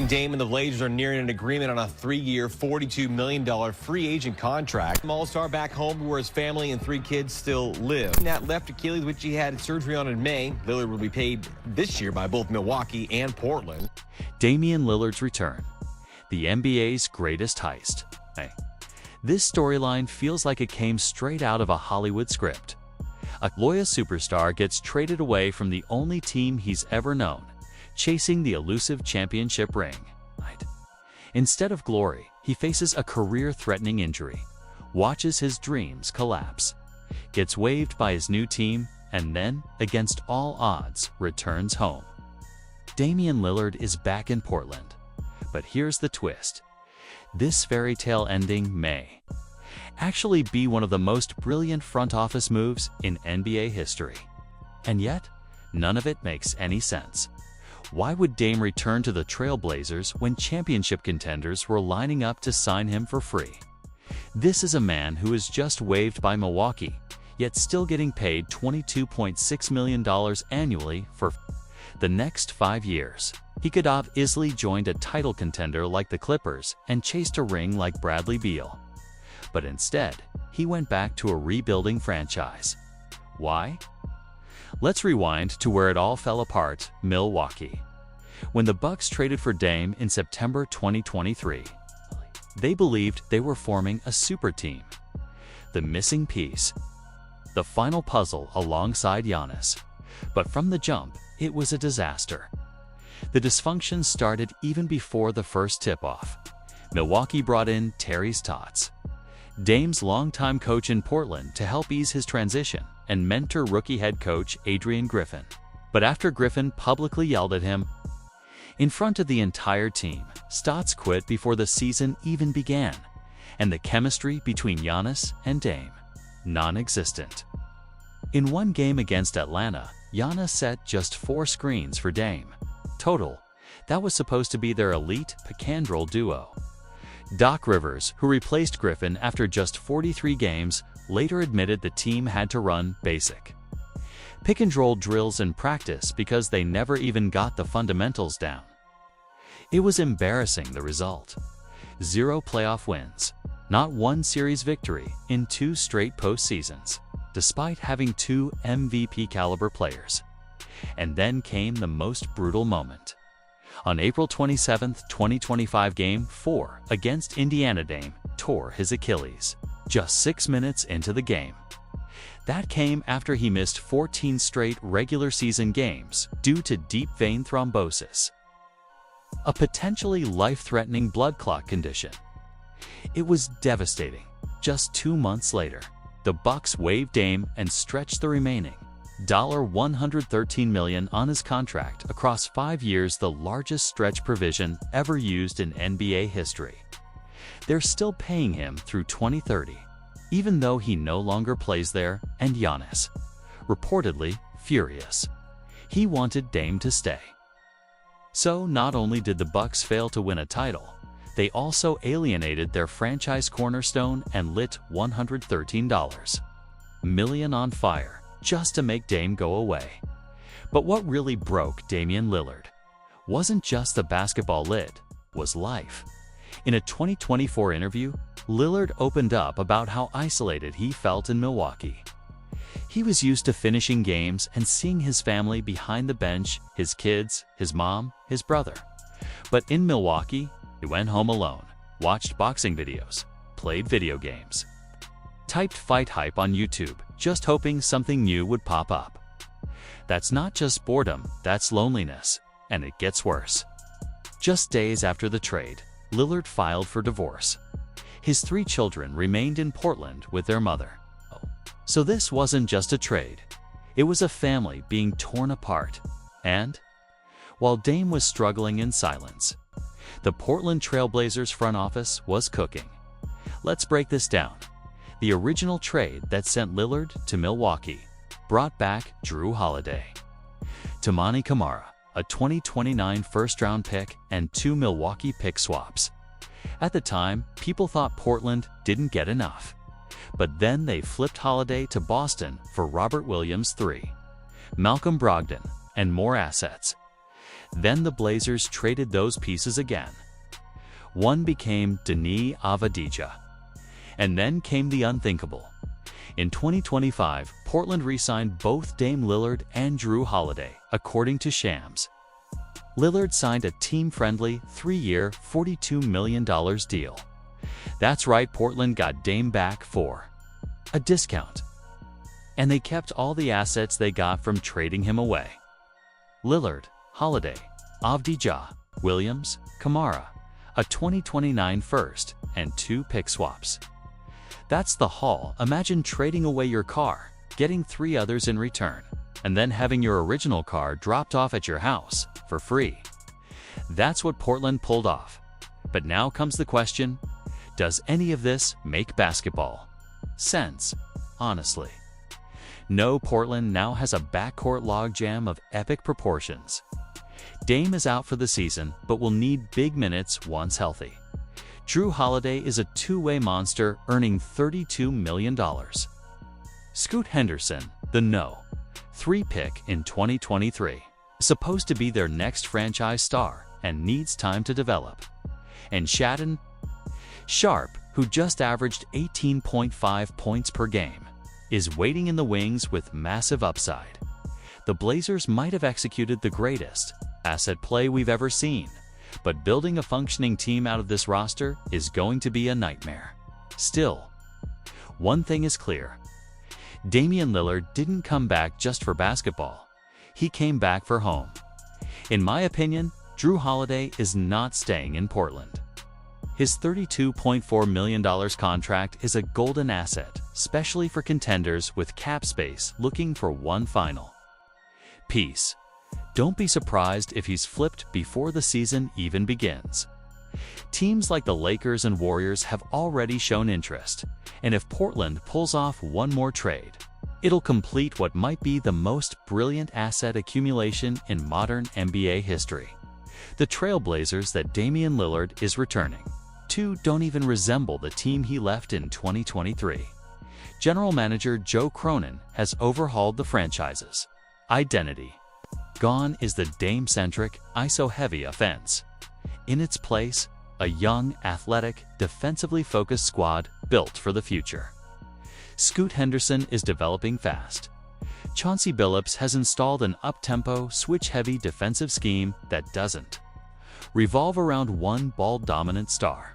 Dame and the Blazers are nearing an agreement on a 3-year, $42 million free agent contract. All-star back home where his family and 3 kids still live. That left Achilles, which he had surgery on in May. Lillard will be paid this year by both Milwaukee and Portland. Damian Lillard's return, the NBA's greatest heist. Hey, this storyline feels like it came straight out of a Hollywood script. A loyal superstar gets traded away from the only team he's ever known, chasing the elusive championship ring. Instead of glory, he faces a career-threatening injury, watches his dreams collapse, gets waived by his new team, and then, against all odds, returns home. Damian Lillard is back in Portland. But here's the twist. This fairy tale ending may actually be one of the most brilliant front office moves in NBA history. And yet, none of it makes any sense. Why would Dame return to the Trail Blazers when championship contenders were lining up to sign him for free? This is a man who is just waived by Milwaukee, yet still getting paid $22.6 million annually for the next 5 years. He could have easily joined a title contender like the Clippers and chased a ring like Bradley Beal. But instead, he went back to a rebuilding franchise. Why? Let's rewind to where it all fell apart, Milwaukee. When the Bucks traded for Dame in September 2023, they believed they were forming a super team. The missing piece, the final puzzle alongside Giannis. But from the jump, it was a disaster. The dysfunction started even before the first tip-off. Milwaukee brought in Terry Stotts, Dame's longtime coach in Portland, to help ease his transition and mentor rookie head coach Adrian Griffin. But after Griffin publicly yelled at him in front of the entire team, Stotts quit before the season even began, and the chemistry between Giannis and Dame, non-existent. In one game against Atlanta, Giannis set just 4 screens for Dame. Total, that was supposed to be their elite pick-and-roll duo. Doc Rivers, who replaced Griffin after just 43 games, later admitted the team had to run basic pick-and-roll drills in practice because they never even got the fundamentals down. It was embarrassing, the result. 0 playoff wins, not 1 series victory in 2 straight postseasons, despite having 2 MVP-caliber players. And then came the most brutal moment. On April 27, 2025, Game 4 against Indiana, Dame tore his Achilles just 6 minutes into the game. That came after he missed 14 straight regular season games due to deep vein thrombosis, a potentially life-threatening blood clot condition. It was devastating. Just 2 months later, the Bucks waived Dame and stretched the remaining $113 million on his contract across 5 years, the largest stretch provision ever used in NBA history. They're still paying him through 2030, even though he no longer plays there, and Giannis, reportedly furious. He wanted Dame to stay. So not only did the Bucks fail to win a title, they also alienated their franchise cornerstone and lit $113 million on fire just to make Dame go away. But what really broke Damian Lillard wasn't just the basketball lid, was life. In a 2024 interview, Lillard opened up about how isolated he felt in Milwaukee. He was used to finishing games and seeing his family behind the bench, his kids, his mom, his brother. But in Milwaukee, he went home alone, watched boxing videos, played video games, typed fight hype on YouTube, just hoping something new would pop up. That's not just boredom, that's loneliness, and it gets worse. Just days after the trade, Lillard filed for divorce. His 3 children remained in Portland with their mother. So this wasn't just a trade. It was a family being torn apart. And while Dame was struggling in silence, the Portland Trail Blazers front office was cooking. Let's break this down. The original trade that sent Lillard to Milwaukee brought back Drew Holiday, Toumani Camara, a 2029 first-round pick, and 2 Milwaukee pick swaps. At the time, people thought Portland didn't get enough. But then they flipped Holiday to Boston for Robert Williams III, Malcolm Brogdon, and more assets. Then the Blazers traded those pieces again. One became Deni Avdija. And then came the unthinkable. In 2025, Portland re-signed both Dame Lillard and Jrue Holiday, according to Shams. Lillard signed a team-friendly 3-year, $42 million deal. That's right, Portland got Dame back for a discount. And they kept all the assets they got from trading him away. Lillard, Holiday, Avdija, Williams, Kamara, a 2029 first, and 2 pick swaps. That's the haul. Imagine trading away your car, getting 3 others in return, and then having your original car dropped off at your house for free. That's what Portland pulled off. But now comes the question, does any of this make basketball sense, honestly? No, Portland now has a backcourt logjam of epic proportions. Dame is out for the season, but will need big minutes once healthy. Jrue Holiday is a two-way monster earning $32 million. Scoot Henderson, the No. 3 pick in 2023, supposed to be their next franchise star and needs time to develop. And Shaedon Sharpe, who just averaged 18.5 points per game, is waiting in the wings with massive upside. The Blazers might have executed the greatest asset play we've ever seen, but building a functioning team out of this roster is going to be a nightmare. Still, one thing is clear. Damian Lillard didn't come back just for basketball. He came back for home. In my opinion, Jrue Holiday is not staying in Portland. His $32.4 million contract is a golden asset, especially for contenders with cap space looking for one final piece. Don't be surprised if he's flipped before the season even begins. Teams like the Lakers and Warriors have already shown interest, and if Portland pulls off one more trade, it'll complete what might be the most brilliant asset accumulation in modern NBA history. The Trail Blazers that Damian Lillard is returning to don't even resemble the team he left in 2023. General Manager Joe Cronin has overhauled the franchise's identity. Gone is the Dame-centric, ISO-heavy offense. In its place, a young, athletic, defensively focused squad built for the future. Scoot Henderson is developing fast. Chauncey Billups has installed an up-tempo, switch-heavy defensive scheme that doesn't revolve around one ball-dominant star.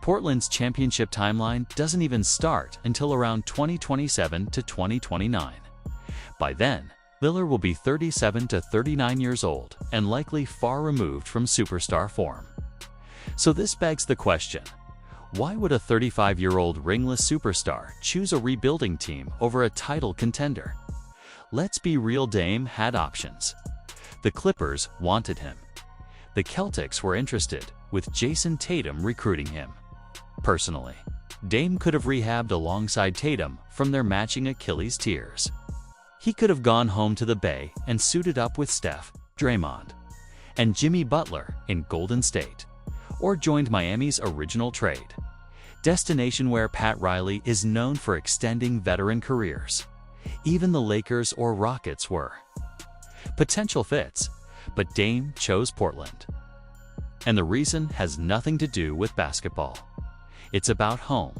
Portland's championship timeline doesn't even start until around 2027 to 2029. By then, Lillard will be 37 to 39 years old and likely far removed from superstar form. So this begs the question, why would a 35-year-old ringless superstar choose a rebuilding team over a title contender? Let's be real, Dame had options. The Clippers wanted him. The Celtics were interested, with Jason Tatum recruiting him. Personally, Dame could have rehabbed alongside Tatum from their matching Achilles tears. He could have gone home to the Bay and suited up with Steph, Draymond, and Jimmy Butler in Golden State, or joined Miami's original trade destination where Pat Riley is known for extending veteran careers. Even the Lakers or Rockets were potential fits, but Dame chose Portland. And the reason has nothing to do with basketball. It's about home,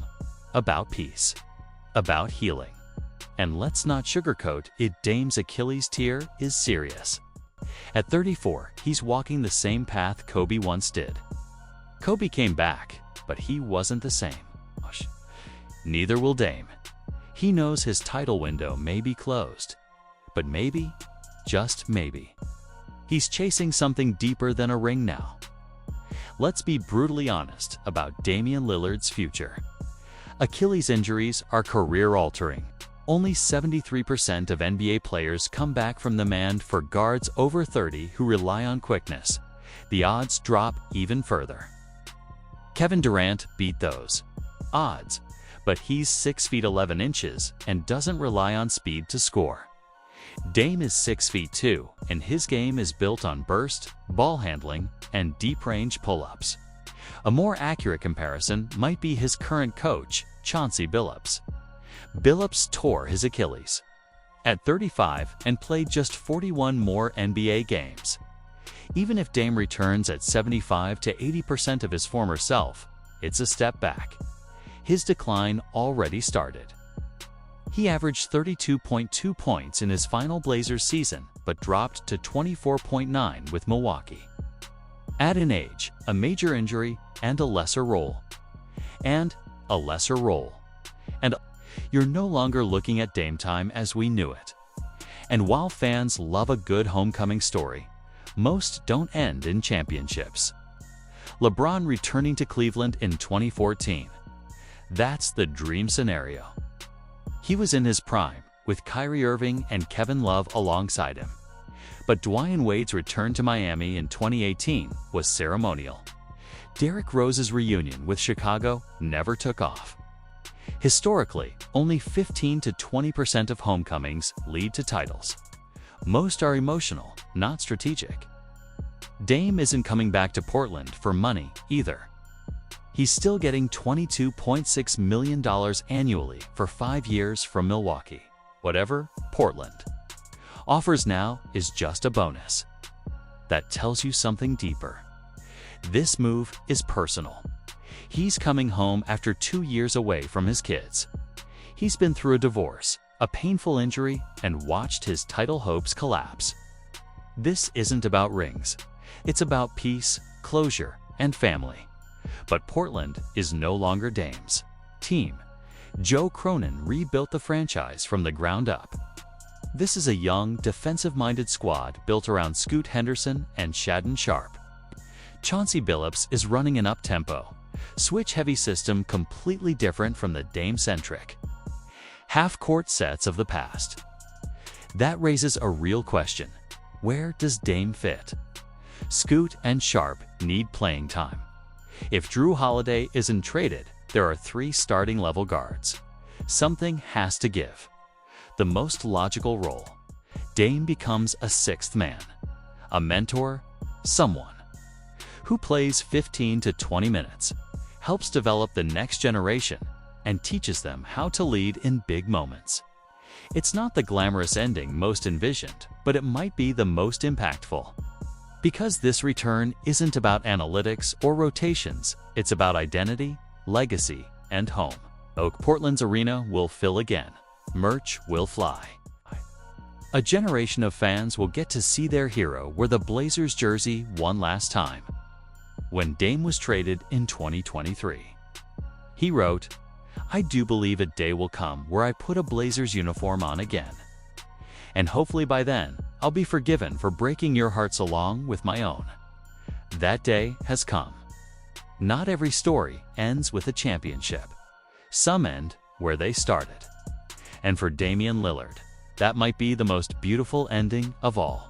about peace, about healing. And let's not sugarcoat it, Dame's Achilles tear is serious. At 34, he's walking the same path Kobe once did. Kobe came back, but he wasn't the same. Neither will Dame. He knows his title window may be closed, but maybe, just maybe, he's chasing something deeper than a ring now. Let's be brutally honest about Damian Lillard's future. Achilles injuries are career-altering. Only 73% of NBA players come back from them, and for guards over 30 who rely on quickness, the odds drop even further. Kevin Durant beat those odds, but he's 6 feet 11 inches and doesn't rely on speed to score. Dame is 6 feet 2, and his game is built on burst, ball handling, and deep-range pull-ups. A more accurate comparison might be his current coach, Chauncey Billups. Billups tore his Achilles at 35 and played just 41 more NBA games. Even if Dame returns at 75 to 80% of his former self, it's a step back. His decline already started. He averaged 32.2 points in his final Blazers season, but dropped to 24.9 with Milwaukee. Add in age, a major injury, and a lesser role. And you're no longer looking at Dame time as we knew it. And while fans love a good homecoming story, most don't end in championships. LeBron returning to Cleveland in 2014. That's the dream scenario. He was in his prime, with Kyrie Irving and Kevin Love alongside him. But Dwyane Wade's return to Miami in 2018 was ceremonial. Derrick Rose's reunion with Chicago never took off. Historically, only 15 to 20% of homecomings lead to titles. Most are emotional, not strategic. Dame isn't coming back to Portland for money either. He's still getting $22.6 million annually for 5 years from Milwaukee. Whatever Portland offers now is just a bonus. That tells you something deeper. This move is personal. He's coming home after 2 years away from his kids. He's been through a divorce, a painful injury, and watched his title hopes collapse. This isn't about rings. It's about peace, closure, and family. But Portland is no longer Dame's team. Joe Cronin rebuilt the franchise from the ground up. This is a young, defensive-minded squad built around Scoot Henderson and Shaedon Sharpe. Chauncey Billups is running an up-tempo, switch-heavy system completely different from the Dame-centric half-court sets of the past. That raises a real question. Where does Dame fit? Scoot and Sharpe need playing time. If Drew Holiday isn't traded, there are 3 starting-level guards. Something has to give. The most logical role. Dame becomes a 6th man. A mentor, someone who plays 15 to 20 minutes, helps develop the next generation, and teaches them how to lead in big moments. It's not the glamorous ending most envisioned, but it might be the most impactful. Because this return isn't about analytics or rotations, it's about identity, legacy, and home. Portland's arena will fill again. Merch will fly. A generation of fans will get to see their hero wear the Blazers jersey one last time. When Dame was traded in 2023, he wrote, "I do believe a day will come where I put a Blazers uniform on again. And hopefully by then, I'll be forgiven for breaking your hearts along with my own." That day has come. Not every story ends with a championship. Some end where they started. And for Damian Lillard, that might be the most beautiful ending of all.